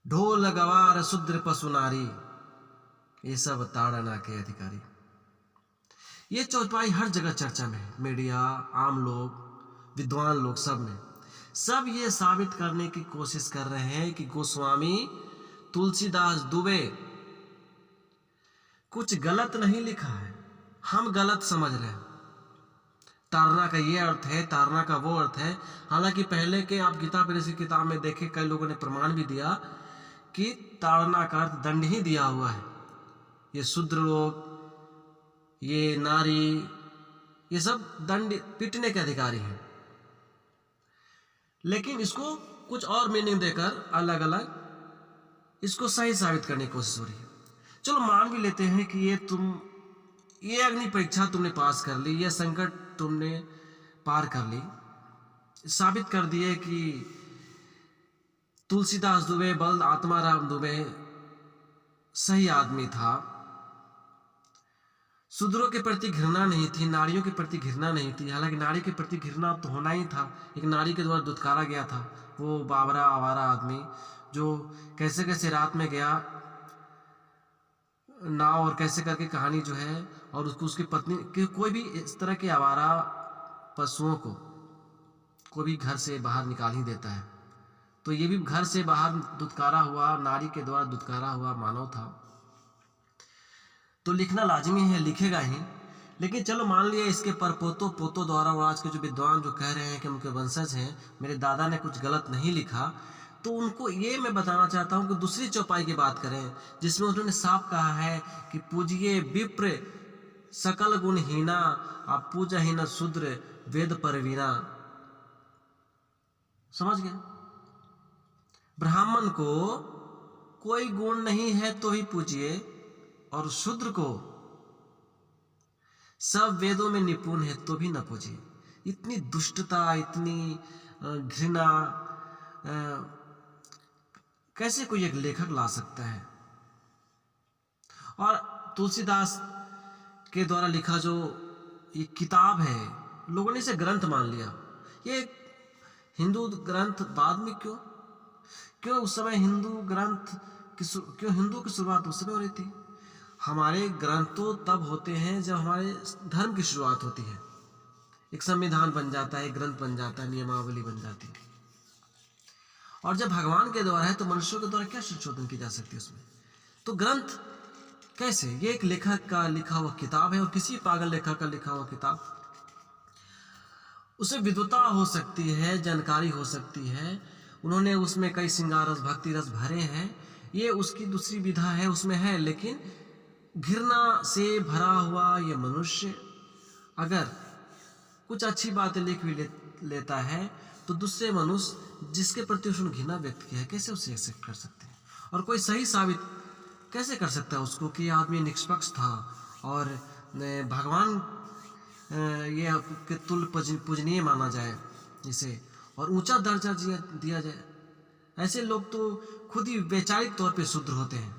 ढोल गवार शूद्र पशु नारी, ये सब ताड़ना के अधिकारी। ये चौपाई हर जगह चर्चा में है, मीडिया, आम लोग, विद्वान लोग, सब ये साबित करने की कोशिश कर रहे हैं कि गोस्वामी तुलसीदास दुबे कुछ गलत नहीं लिखा है, हम गलत समझ रहे हैं। ताड़ना का ये अर्थ है, ताड़ना का वो अर्थ है। हालांकि पहले के आप गीता प्रेस की किताब में देखे, कई लोगों ने प्रमाण भी दिया कि ताड़ना का अर्थ दंड ही दिया हुआ है। ये शूद्र लोग, ये नारी, ये सब दंड पीटने के अधिकारी हैं। लेकिन इसको कुछ और मीनिंग देकर अलग अलग इसको सही साबित करने की कोशिश हो रही है। चलो मान भी लेते हैं कि ये अग्नि परीक्षा तुमने पास कर ली, ये संकट तुमने पार कर ली, साबित कर दिए कि तुलसीदास दुबे, बल्द आत्माराम दुबे सही आदमी था। शूद्रों के प्रति घृणा नहीं थी, नारियों के प्रति घृणा नहीं थी। हालांकि नारी के प्रति घृणा तो होना ही था। एक नारी के द्वारा दुत्कारा गया था, वो बाबरा आवारा आदमी जो कैसे कैसे रात में गया नाव, और कैसे करके कहानी जो है, और उसको उसकी पत्नी कि कोई भी इस तरह के आवारा पशुओं को कोई भी घर से बाहर निकाल ही देता है। तो ये भी घर से बाहर दुत्कारा हुआ, नारी के द्वारा दुत्कारा हुआ मानव था। तो लिखना लाजमी है, लिखेगा ही। लेकिन चलो मान लिया इसके पोतों द्वारा, और आज के जो विद्वान जो कह रहे हैं कि उनके वंशज हैं, मेरे दादा ने कुछ गलत नहीं लिखा, तो उनको ये मैं बताना चाहता हूँ कि दूसरी चौपाई की बात करें जिसमें उन्होंने साफ कहा है कि पूजिए विप्र सकल गुणहीना, आप पूजहीन शूद्र वेद परवीना। समझ गए? ब्राह्मण को कोई गुण नहीं है तो ही पूजिए, और शूद्र को सब वेदों में निपुण है तो भी न पूजिए। इतनी दुष्टता, इतनी घृणा कैसे कोई एक लेखक ला सकता है? और तुलसीदास के द्वारा लिखा जो ये किताब है, लोगों ने इसे ग्रंथ मान लिया। ये हिंदू ग्रंथ बाद में क्यों उस समय हिंदू ग्रंथ क्यों हिंदू की शुरुआत उस समय हो रही थी? हमारे ग्रंथ तो तब होते हैं जब हमारे धर्म की शुरुआत होती है। एक संविधान बन जाता है, एक ग्रंथ बन जाता है, नियमावली बन जाती है। और जब भगवान के द्वारा है तो मनुष्यों के द्वारा क्या संशोधन की जा सकती है उसमें? तो ग्रंथ कैसे? ये एक लेखक का लिखा हुआ किताब है, और किसी पागल लेखक का लिखा हुआ किताब, उसमें विद्वता हो सकती है, जानकारी हो सकती है, उन्होंने उसमें कई श्रृंगार रस, भक्ति रस भरे हैं, ये उसकी दूसरी विधा है, उसमें है। लेकिन घृणा से भरा हुआ ये मनुष्य अगर कुछ अच्छी बातें लिख भी लेता है तो दूसरे मनुष्य जिसके प्रति उसने घृणा व्यक्त किया है कैसे उसे एक्सेप्ट कर सकते हैं? और कोई सही साबित कैसे कर सकता है उसको कि आदमी निष्पक्ष था और भगवान ये के तुल्य पूजनीय माना जाए इसे, और ऊंचा दर्जा दिया जाए? ऐसे लोग तो खुद ही वैचारिक तौर पे शूद्र होते हैं।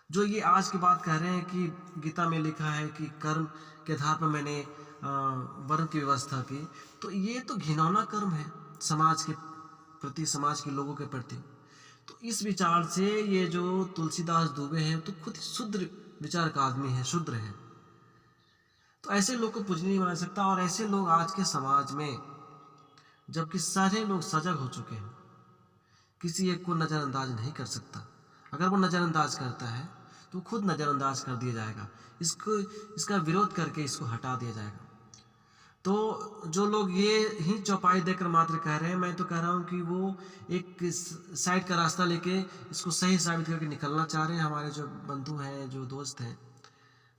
जो ये आज की बात कह रहे हैं कि गीता में लिखा है कि कर्म के आधार पर मैंने वर्ण की व्यवस्था की, तो ये तो घिनौना कर्म है समाज के प्रति, समाज के लोगों के प्रति। तो इस विचार से ये जो तुलसीदास दुबे हैं तो खुद शूद्र विचार का आदमी है, शूद्र है। तो ऐसे लोग को पूजनीय नहीं बना सकता। और ऐसे लोग आज के समाज में, जबकि सारे लोग सजग हो चुके हैं, किसी एक को नज़रअंदाज नहीं कर सकता। अगर वो नज़रअंदाज करता है तो खुद नज़रअंदाज कर दिया जाएगा, इसका विरोध करके इसको हटा दिया जाएगा। तो जो लोग ये ही चौपाई देकर मात्र कह रहे हैं, मैं तो कह रहा हूँ कि वो एक साइड का रास्ता लेके इसको सही साबित करके निकलना चाह रहे हैं। हमारे जो बंधु हैं, जो दोस्त हैं,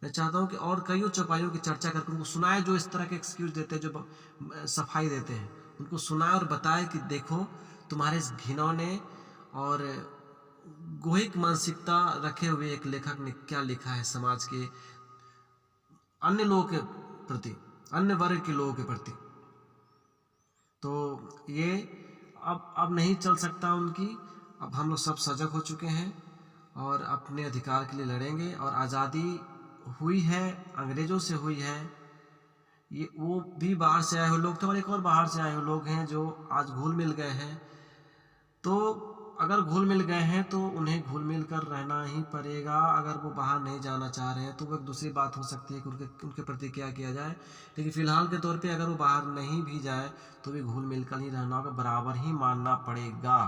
मैं चाहता हूँ कि और कई चौपाइयों की चर्चा करके उनको सुनाए, जो इस तरह के एक्सक्यूज देते हैं, जो सफाई देते हैं, उनको सुनाए और बताए कि देखो तुम्हारे इस घिनौने और गोहिक मानसिकता रखे हुए एक लेखक ने क्या लिखा है समाज के अन्य लोगों के प्रति, अन्य वर्ग के लोगों के प्रति। तो ये अब नहीं चल सकता उनकी। अब हम लोग सब सजग हो चुके हैं और अपने अधिकार के लिए लड़ेंगे। और आज़ादी हुई है, अंग्रेज़ों से हुई है। ये वो भी बाहर से आए हुए लोग थे और एक और बाहर से आए हुए लोग हैं जो आज घुल मिल गए हैं। तो अगर घुल मिल गए हैं तो उन्हें घुल मिल कर रहना ही पड़ेगा। अगर वो बाहर नहीं जाना चाह रहे हैं तो वो एक दूसरी बात हो सकती है कि उनके प्रति क्या किया जाए, लेकिन फिलहाल के तौर पे अगर वो बाहर नहीं भी जाए तो भी घुल मिल कर ही रहना होगा, बराबर ही मानना पड़ेगा।